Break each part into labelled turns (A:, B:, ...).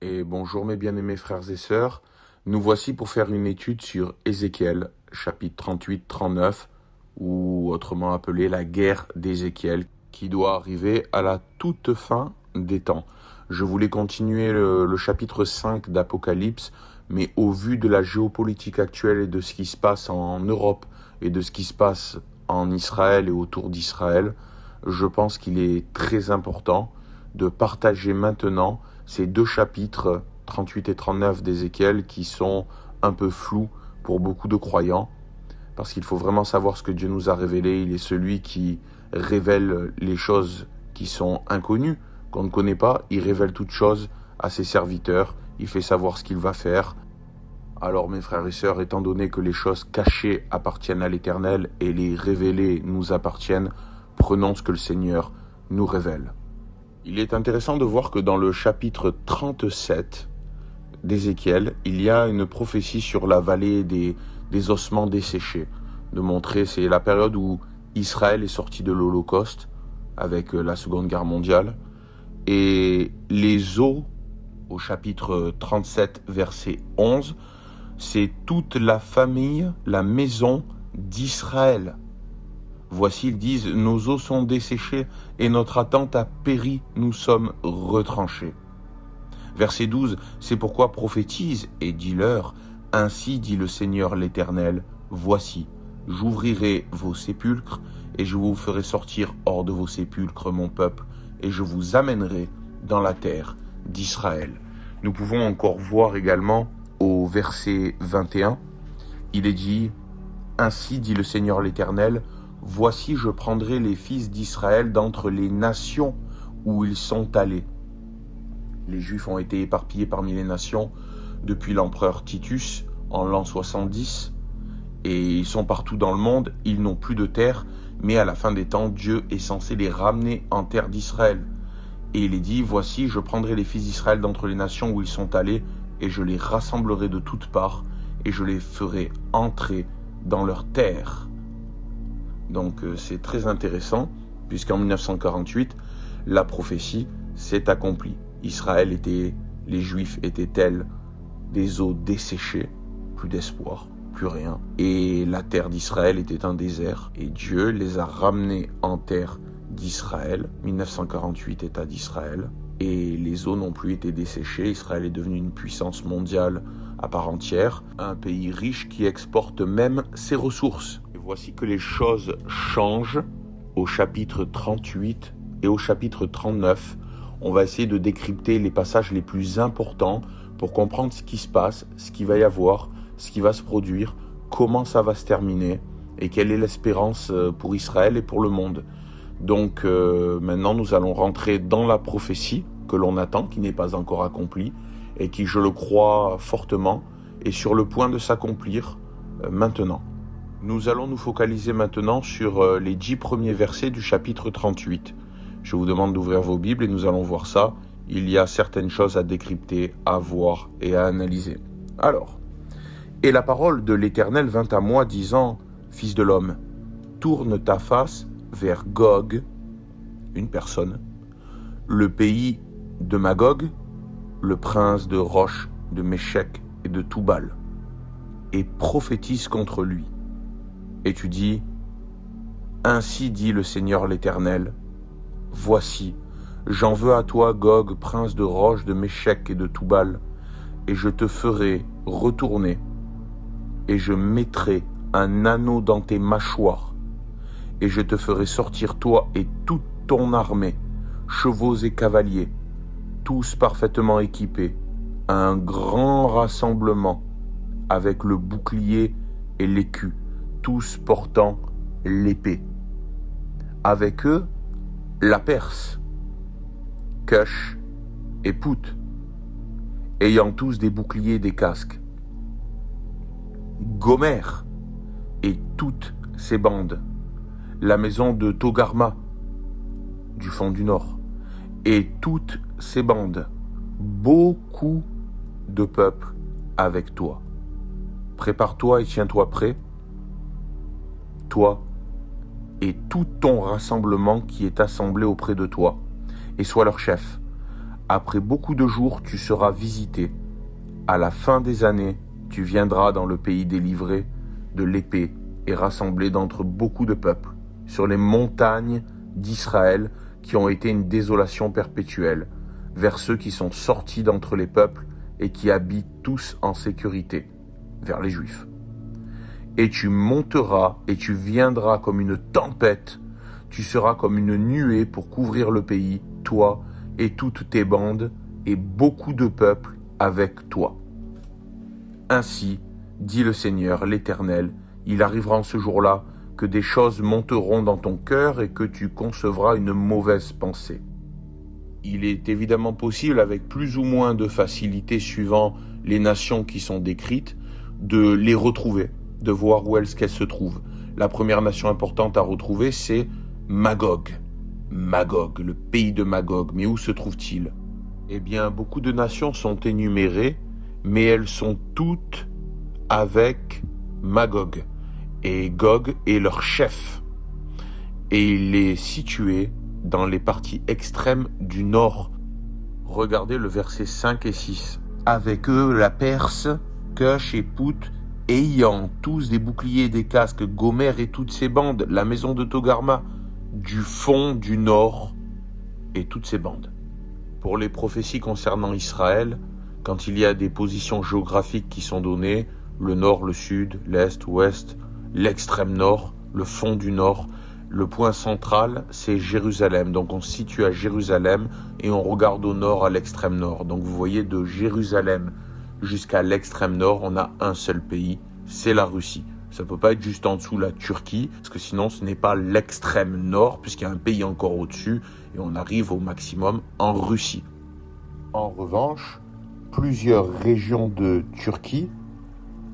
A: Et bonjour mes bien-aimés frères et sœurs, nous voici pour faire une étude sur Ézéchiel, chapitre 38-39, ou autrement appelé la guerre d'Ézéchiel, qui doit arriver à la toute fin des temps. Je voulais continuer le chapitre 5 d'Apocalypse, mais au vu de la géopolitique actuelle et de ce qui se passe en Europe et de ce qui se passe en Israël et autour d'Israël, je pense qu'il est très important de partager maintenant ces deux chapitres 38 et 39 d'Ézéchiel qui sont un peu flous pour beaucoup de croyants, parce qu'il faut vraiment savoir ce que Dieu nous a révélé. Il est celui qui révèle les choses qui sont inconnues, qu'on ne connaît pas. Il révèle toutes choses à ses serviteurs, il fait savoir ce qu'il va faire. Alors mes frères et sœurs, étant donné que les choses cachées appartiennent à l'Éternel et les révélées nous appartiennent, prenons ce que le Seigneur nous révèle. Il est intéressant de voir que dans le chapitre 37 d'Ézéchiel, il y a une prophétie sur la vallée des ossements desséchés. De montrer, c'est la période où Israël est sorti de l'Holocauste avec la Seconde Guerre mondiale. Et les eaux, au chapitre 37, verset 11, c'est toute la famille, la maison d'Israël. Voici, ils disent, nos os sont desséchés et notre attente a péri, nous sommes retranchés. Verset 12, c'est pourquoi prophétise et dis-leur, ainsi dit le Seigneur l'Éternel, voici, j'ouvrirai vos sépulcres et je vous ferai sortir hors de vos sépulcres mon peuple et je vous amènerai dans la terre d'Israël. Nous pouvons encore voir également au verset 21, il est dit, ainsi dit le Seigneur l'Éternel, voici, je prendrai les fils d'Israël d'entre les nations où ils sont allés. Les Juifs ont été éparpillés parmi les nations depuis l'empereur Titus en l'an 70 et ils sont partout dans le monde, ils n'ont plus de terre, mais à la fin des temps, Dieu est censé les ramener en terre d'Israël. Et il est dit, voici, je prendrai les fils d'Israël d'entre les nations où ils sont allés et je les rassemblerai de toutes parts et je les ferai entrer dans leur terre. Donc c'est très intéressant, puisqu'en 1948, la prophétie s'est accomplie. Israël les Juifs étaient tels des eaux desséchées, plus d'espoir, plus rien. Et la terre d'Israël était un désert, et Dieu les a ramenés en terre d'Israël, 1948 État d'Israël, et les eaux n'ont plus été desséchées. Israël est devenu une puissance mondiale à part entière, un pays riche qui exporte même ses ressources. Voici que les choses changent au chapitre 38 et au chapitre 39. On va essayer de décrypter les passages les plus importants pour comprendre ce qui se passe, ce qu'il va y avoir, ce qui va se produire, comment ça va se terminer et quelle est l'espérance pour Israël et pour le monde. Donc maintenant nous allons rentrer dans la prophétie que l'on attend, qui n'est pas encore accomplie et qui, je le crois fortement, est sur le point de s'accomplir maintenant. Nous allons nous focaliser maintenant sur les 10 premiers versets du chapitre 38. Je vous demande d'ouvrir vos Bibles et nous allons voir ça. Il y a certaines choses à décrypter, à voir et à analyser. Alors, et la parole de l'Éternel vint à moi disant, Fils de l'homme, tourne ta face vers Gog, une personne, le pays de Magog, le prince de Roche, de Méchec et de Toubal, et prophétise contre lui. Et tu dis, ainsi dit le Seigneur l'Éternel, voici, j'en veux à toi, Gog, prince de Roche, de Méchec et de Toubal, et je te ferai retourner, et je mettrai un anneau dans tes mâchoires, et je te ferai sortir toi et toute ton armée, chevaux et cavaliers, tous parfaitement équipés, à un grand rassemblement, avec le bouclier et l'écu, tous portant l'épée. Avec eux, la Perse, Cush et Pout, ayant tous des boucliers et des casques. Gomer et toutes ses bandes, la maison de Togarma, du fond du nord, et toutes ses bandes, beaucoup de peuples avec toi. Prépare-toi et tiens-toi prêt, toi et tout ton rassemblement qui est assemblé auprès de toi, et sois leur chef, Après beaucoup de jours, tu seras visité. À la fin des années, tu viendras dans le pays délivré de l'épée et rassemblé d'entre beaucoup de peuples, sur les montagnes d'Israël qui ont été une désolation perpétuelle, vers ceux qui sont sortis d'entre les peuples et qui habitent tous en sécurité, vers les Juifs. Et tu monteras et tu viendras comme une tempête, tu seras comme une nuée pour couvrir le pays, toi et toutes tes bandes, et beaucoup de peuples avec toi. Ainsi, dit le Seigneur, l'Éternel, il arrivera en ce jour-là que des choses monteront dans ton cœur et que tu concevras une mauvaise pensée. Il est évidemment possible, avec plus ou moins de facilité suivant les nations qui sont décrites, de les retrouver, de voir où est-ce qu'elles se trouvent. La première nation importante à retrouver, c'est Magog. Magog, le pays de Magog. Mais où se trouve-t-il? Eh bien, beaucoup de nations sont énumérées, mais elles sont toutes avec Magog. Et Gog est leur chef. Et il est situé dans les parties extrêmes du nord. Regardez le verset 5 et 6. Avec eux, la Perse, Cush et Pout, ayant tous des boucliers et des casques, Gomer et toutes ses bandes, la maison de Togarma, du fond du nord et toutes ses bandes. Pour les prophéties concernant Israël, quand il y a des positions géographiques qui sont données, le nord, le sud, l'est, l'ouest, l'extrême nord, le fond du nord, le point central, c'est Jérusalem. Donc on se situe à Jérusalem et on regarde au nord à l'extrême nord. Donc vous voyez, de Jérusalem jusqu'à l'extrême nord, on a un seul pays, c'est la Russie. Ça ne peut pas être juste en dessous la Turquie, parce que sinon ce n'est pas l'extrême nord, puisqu'il y a un pays encore au-dessus, et on arrive au maximum en Russie. En revanche, plusieurs régions de Turquie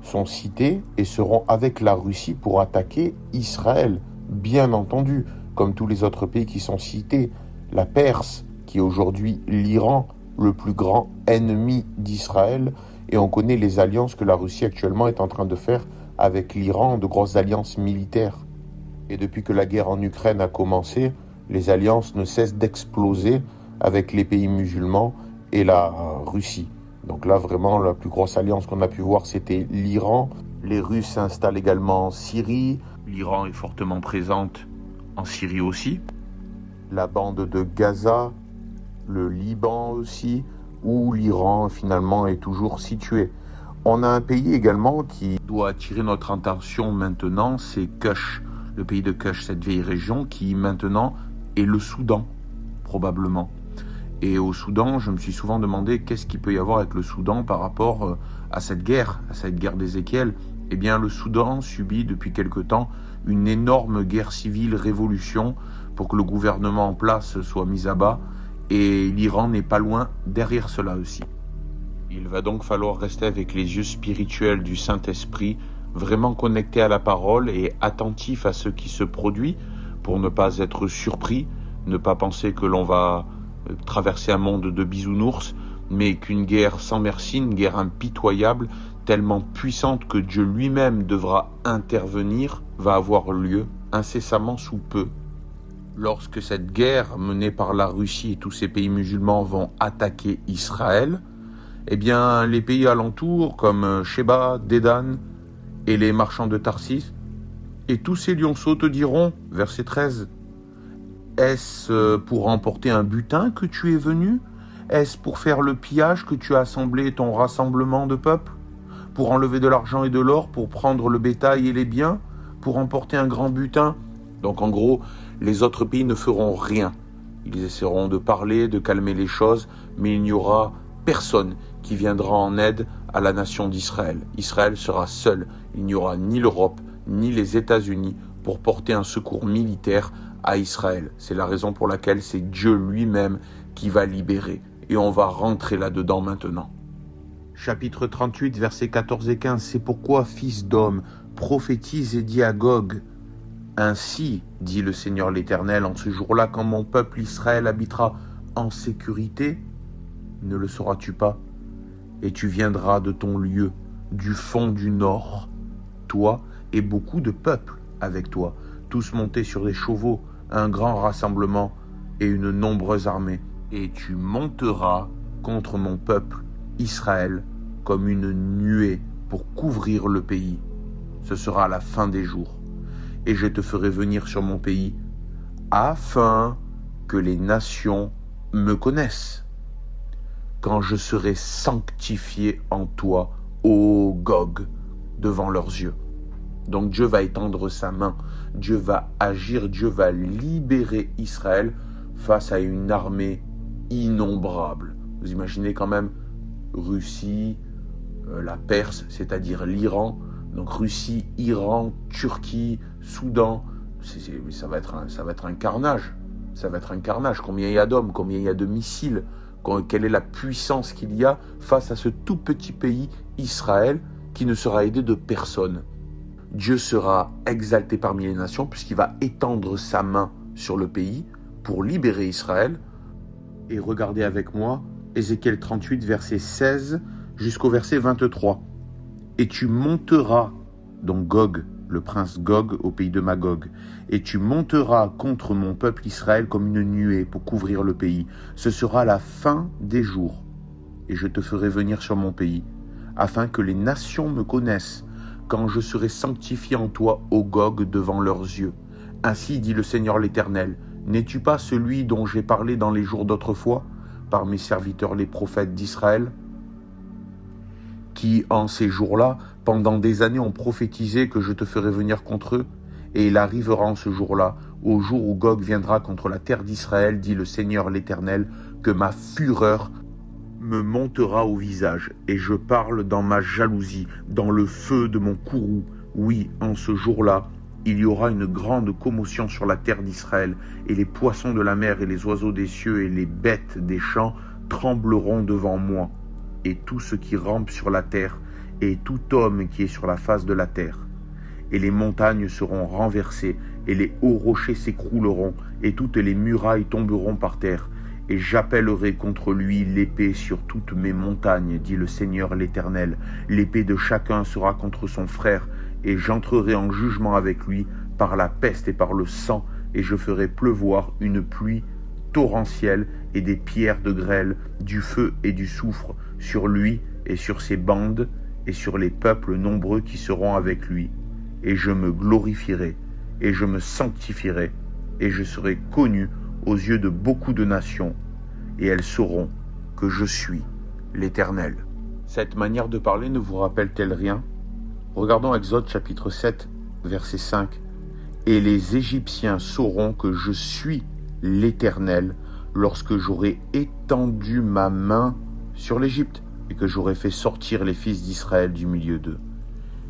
A: sont citées et seront avec la Russie pour attaquer Israël. Bien entendu, comme tous les autres pays qui sont cités, la Perse, qui est aujourd'hui l'Iran, le plus grand ennemi d'Israël, et on connaît les alliances que la Russie actuellement est en train de faire avec l'Iran, de grosses alliances militaires. Et depuis que la guerre en Ukraine a commencé, les alliances ne cessent d'exploser avec les pays musulmans et la Russie. Donc là, vraiment, la plus grosse alliance qu'on a pu voir, c'était l'Iran. Les Russes s'installent également en Syrie. L'Iran est fortement présente en Syrie aussi. La bande de Gaza, le Liban aussi, où l'Iran finalement est toujours situé. On a un pays également qui doit attirer notre attention maintenant, c'est Kush, le pays de Kush, cette vieille région qui maintenant est le Soudan, probablement. Et au Soudan, je me suis souvent demandé qu'est-ce qu'il peut y avoir avec le Soudan par rapport à cette guerre d'Ézéchiel. Eh bien, le Soudan subit depuis quelque temps une énorme guerre civile, révolution, pour que le gouvernement en place soit mis à bas, et l'Iran n'est pas loin derrière cela aussi. Il va donc falloir rester avec les yeux spirituels du Saint-Esprit, vraiment connecté à la parole et attentif à ce qui se produit, pour ne pas être surpris, ne pas penser que l'on va traverser un monde de bisounours, mais qu'une guerre sans merci, une guerre impitoyable, tellement puissante que Dieu lui-même devra intervenir, va avoir lieu incessamment sous peu. Lorsque cette guerre menée par la Russie et tous ces pays musulmans vont attaquer Israël, eh bien les pays alentours comme Sheba, Dédan et les marchands de Tarsis et tous ces lionceaux te diront, verset 13, est-ce pour remporter un butin que tu es venu? Est-ce pour faire le pillage que tu as assemblé ton rassemblement de peuples? Pour enlever de l'argent et de l'or, pour prendre le bétail et les biens, pour emporter un grand butin? Donc en gros, les autres pays ne feront rien. Ils essaieront de parler, de calmer les choses, mais il n'y aura personne qui viendra en aide à la nation d'Israël. Israël sera seul. Il n'y aura ni l'Europe, ni les États-Unis pour porter un secours militaire à Israël. C'est la raison pour laquelle c'est Dieu lui-même qui va libérer. Et on va rentrer là-dedans maintenant. Chapitre 38, versets 14 et 15. C'est pourquoi, fils d'homme, prophétise et dis à Gog, ainsi, dit le Seigneur l'Éternel, en ce jour-là, quand mon peuple Israël habitera en sécurité, ne le sauras-tu pas? Et tu viendras de ton lieu, du fond du nord, toi et beaucoup de peuples avec toi, tous montés sur des chevaux, un grand rassemblement et une nombreuse armée. et tu monteras contre mon peuple Israël comme une nuée pour couvrir le pays. Ce sera à la fin des jours. Et je te ferai venir sur mon pays afin que les nations me connaissent, quand je serai sanctifié en toi, ô Gog, devant leurs yeux. Donc Dieu va étendre sa main, Dieu va agir, Dieu va libérer Israël face à une armée innombrable. Vous imaginez quand même Russie, la Perse, c'est-à-dire l'Iran, donc Russie, Iran, Turquie, Soudan, ça va être un carnage. Ça va être un carnage. Combien il y a d'hommes, combien il y a de missiles, quelle est la puissance qu'il y a face à ce tout petit pays, Israël, qui ne sera aidé de personne. Dieu sera exalté parmi les nations puisqu'il va étendre sa main sur le pays pour libérer Israël. Et regardez avec moi Ézéchiel 38, verset 16 jusqu'au verset 23. Et tu monteras, donc Gog, le prince Gog, au pays de Magog, et tu monteras contre mon peuple Israël comme une nuée pour couvrir le pays. Ce sera la fin des jours, et je te ferai venir sur mon pays, afin que les nations me connaissent, quand je serai sanctifié en toi, ô Gog, devant leurs yeux. Ainsi dit le Seigneur l'Éternel, n'es-tu pas celui dont j'ai parlé dans les jours d'autrefois, par mes serviteurs les prophètes d'Israël, qui, en ces jours-là, pendant des années ont prophétisé que je te ferai venir contre eux, et il arrivera en ce jour-là, au jour où Gog viendra contre la terre d'Israël, dit le Seigneur l'Éternel, que ma fureur me montera au visage, et je parle dans ma jalousie, dans le feu de mon courroux. Oui, en ce jour-là, il y aura une grande commotion sur la terre d'Israël, et les poissons de la mer et les oiseaux des cieux et les bêtes des champs trembleront devant moi, et tout ce qui rampe sur la terre, et tout homme qui est sur la face de la terre. Et les montagnes seront renversées, et les hauts rochers s'écrouleront, et toutes les murailles tomberont par terre. Et j'appellerai contre lui l'épée sur toutes mes montagnes, dit le Seigneur l'Éternel. L'épée de chacun sera contre son frère, et j'entrerai en jugement avec lui par la peste et par le sang, et je ferai pleuvoir une pluie torrentielle et des pierres de grêle, du feu et du soufre sur lui et sur ses bandes, et sur les peuples nombreux qui seront avec lui. Et je me glorifierai, et je me sanctifierai, et je serai connu aux yeux de beaucoup de nations, et elles sauront que je suis l'Éternel. Cette manière de parler ne vous rappelle-t-elle rien? Regardons Exode chapitre 7, verset 5. Et les Égyptiens sauront que je suis l'Éternel lorsque j'aurai étendu ma main sur l'Égypte et que j'aurai fait sortir les fils d'Israël du milieu d'eux.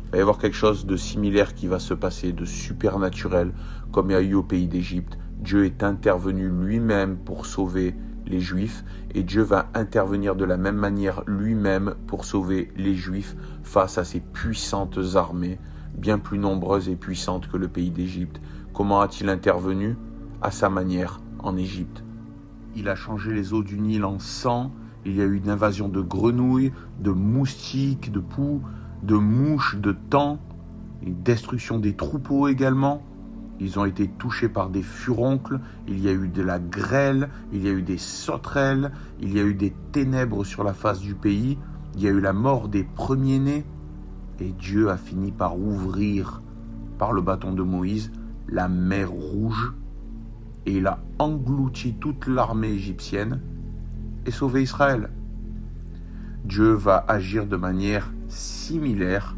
A: Il va y avoir quelque chose de similaire qui va se passer, de supernaturel, comme il y a eu au pays d'Égypte. Dieu est intervenu lui-même pour sauver les Juifs, et Dieu va intervenir de la même manière lui-même pour sauver les Juifs face à ces puissantes armées, bien plus nombreuses et puissantes que le pays d'Égypte. Comment a-t-il intervenu? À sa manière, en Égypte. Il a changé les eaux du Nil en sang, il y a eu une invasion de grenouilles, de moustiques, de poux, de mouches, de taons, une destruction des troupeaux également. Ils ont été touchés par des furoncles, il y a eu de la grêle, il y a eu des sauterelles, il y a eu des ténèbres sur la face du pays, il y a eu la mort des premiers-nés. Et Dieu a fini par ouvrir, par le bâton de Moïse, la mer Rouge, et il a englouti toute l'armée égyptienne et sauvé Israël. Dieu va agir de manière similaire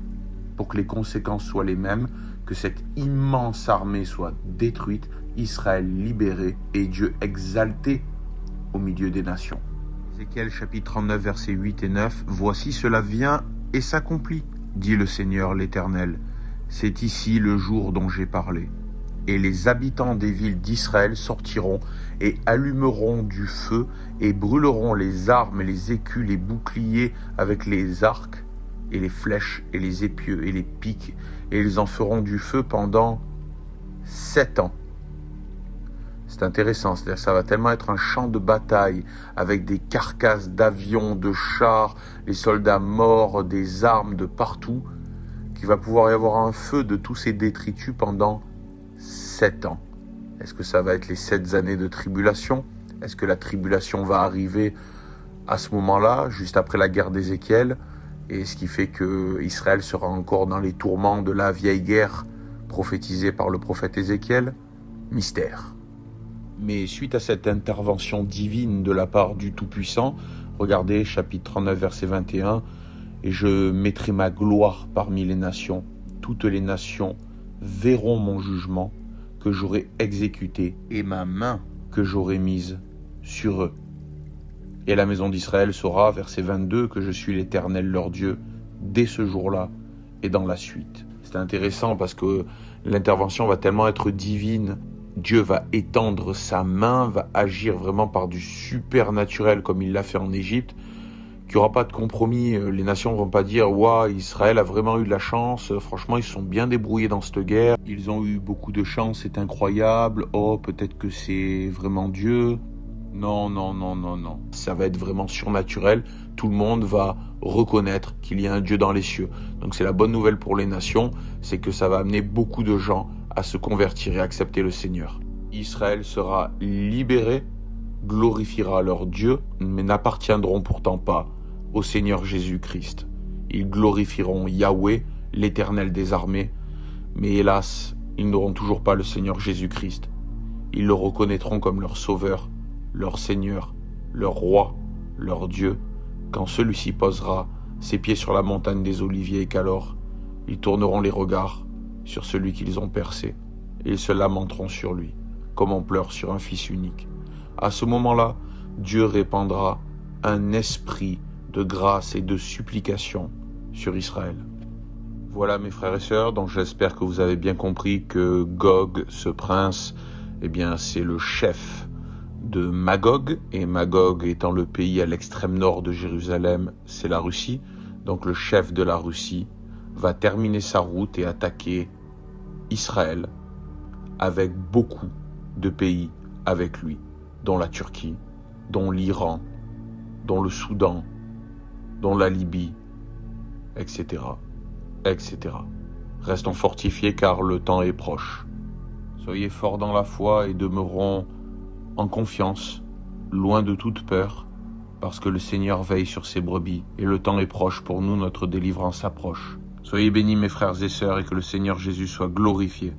A: pour que les conséquences soient les mêmes, que cette immense armée soit détruite, Israël libéré et Dieu exalté au milieu des nations. Ézéchiel chapitre 39 versets 8 et 9. Voici cela vient et s'accomplit, dit le Seigneur l'Éternel. C'est ici le jour dont j'ai parlé. Et les habitants des villes d'Israël sortiront et allumeront du feu et brûleront les armes, les écus, les boucliers avec les arcs et les flèches et les épieux et les piques, et ils en feront du feu pendant 7 ans. C'est intéressant, c'est-à-dire que ça va tellement être un champ de bataille avec des carcasses d'avions, de chars, les soldats morts, des armes de partout, qu'il va pouvoir y avoir un feu de tous ces détritus pendant 7 ans. Est-ce que ça va être les 7 années de tribulation? Est-ce que la tribulation va arriver à ce moment-là, juste après la guerre d'Ézéchiel, et ce qui fait que Israël sera encore dans les tourments de la vieille guerre prophétisée par le prophète Ézéchiel? Mystère. Mais suite à cette intervention divine de la part du Tout-Puissant, regardez chapitre 39 verset 21, « Et je mettrai ma gloire parmi les nations. Toutes les nations verront mon jugement que j'aurai exécuté et ma main que j'aurai mise sur eux. Et la maison d'Israël saura, verset 22, que je suis l'Éternel leur Dieu, dès ce jour-là et dans la suite. » C'est intéressant parce que l'intervention va tellement être divine. Dieu va étendre sa main, va agir vraiment par du supernaturel comme il l'a fait en Égypte, qu'il n'y aura pas de compromis. Les nations ne vont pas dire « Ouah, Israël a vraiment eu de la chance, franchement ils se sont bien débrouillés dans cette guerre, ils ont eu beaucoup de chance, c'est incroyable, oh peut-être que c'est vraiment Dieu ». Non, non, non, non, non. Ça va être vraiment surnaturel. Tout le monde va reconnaître qu'il y a un Dieu dans les cieux. Donc c'est la bonne nouvelle pour les nations, c'est que ça va amener beaucoup de gens à se convertir et accepter le Seigneur. Israël sera libéré, glorifiera leur Dieu, mais n'appartiendront pourtant pas au Seigneur Jésus-Christ. Ils glorifieront Yahweh, l'Éternel des armées, mais hélas, ils n'auront toujours pas le Seigneur Jésus-Christ. Ils le reconnaîtront comme leur Sauveur, leur Seigneur, leur Roi, leur Dieu, quand celui-ci posera ses pieds sur la montagne des Oliviers et qu'alors ils tourneront les regards sur celui qu'ils ont percé et ils se lamenteront sur lui, comme on pleure sur un fils unique. À ce moment-là, Dieu répandra un esprit de grâce et de supplication sur Israël. Voilà mes frères et sœurs, donc j'espère que vous avez bien compris que Gog, ce prince, eh bien c'est le chef de Magog, et Magog étant le pays à l'extrême nord de Jérusalem, c'est la Russie. Donc le chef de la Russie va terminer sa route et attaquer Israël avec beaucoup de pays avec lui, dont la Turquie, dont l'Iran, dont le Soudan, dont la Libye, etc., etc. Restons fortifiés car le temps est proche. Soyez forts dans la foi et demeurons en confiance, loin de toute peur, parce que le Seigneur veille sur ses brebis, et le temps est proche pour nous, notre délivrance approche. Soyez bénis mes frères et sœurs, et que le Seigneur Jésus soit glorifié.